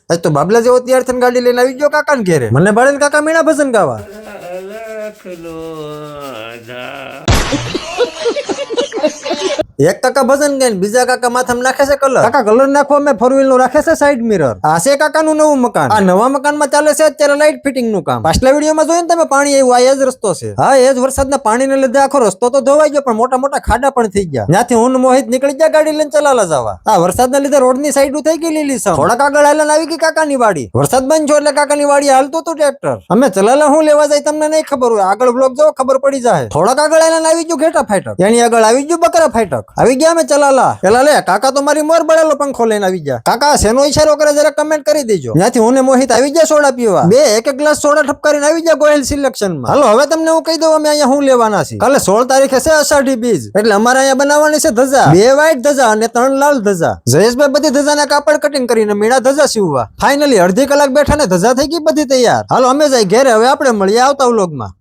આજ તો બાબલા જેવો તૈયાર થઈને ગાડી લઈને આવી ગયો કાકા ને ઘેરે. મને બાળે કાકા મીણા ભજન ગાવા. એક કાકા ભજન ગાય બીજા કાકા માથામાં નાખે છે કલર. કાકા કલર નાખવા મેં 4 વ્હીલ નું રાખે છે સાઈડ મિરર. આ છે કાકાનું નવું મકાન. આ નવા મકાનમાં ચાલે છે અત્યારે લાઇટ ફિટિંગ નું કામ. પાછલા વિડીયોમાં જોયું ને તમે પાણી આવ્યું, આ એ જ રસ્તો છે. હા એ જ વરસાદના પાણીને લીધે આખો રસ્તો તો ધોવાઈ ગયો પણ મોટા મોટા ખાડા પણ થઈ ગયા. ત્યાંથી હું મોહિત નીકળી ગયા ગાડી લઈને ચલાલા જવા. આ વરસાદના લીધે રોડ ની સાઈડ થઈ ગઈ લીલી સમ. થોડાક આગળ હાલન આવી ગઈ કાકાની વાડી. વરસાદ બંધ છો એટલે કાકાની વાડી હાલતું હતું ટ્રેક્ટર. અમે ચલાલા હું લેવા જાય તમને નહીં ખબર હોય, આગળ બ્લોક જો ખબર પડી જાય. થોડાક આગળ હાલન આવી ગયું ઘેટા ફાટક. એની આગળ આવી ગયું બકરા ફાટક. આવી ગયા અમે ચલાલા. પેલા લે કાકા તો મારી મોર બળેલો પંખો લઈને આવી ગયા. કાકા શેનો ઈશારો કરે જરા કમેન્ટ કરી દેજો. ત્યાંથી હું ને મોહિત આવી ગયા સોડા પીવા. બે એક ગ્લાસ સોડા ઠપકારીને આવી ગયા ગોયલ સિલેક્શન માં. હાલો હવે તમને હું કહી દઉં અમે અહીંયા હું લેવાના છીએ. કાલે 16 તારીખે છે અષાઢી બીજ એટલે અમારે અહીંયા બનાવવાની છે ધજા. 2 વ્હાઈટ ધજા અને 3 લાલ ધજા. જયેશભાઈ બધી ધજાના કાપડ કટિંગ કરીને મીણા ધજા સીવવા. ફાઇનલી અડધી કલાક બેઠા ને ધજા થઈ ગઈ બધી તૈયાર. હાલો અમે જાય ઘેરે, હવે આપણે મળીએ આવતા વ્લોગમાં.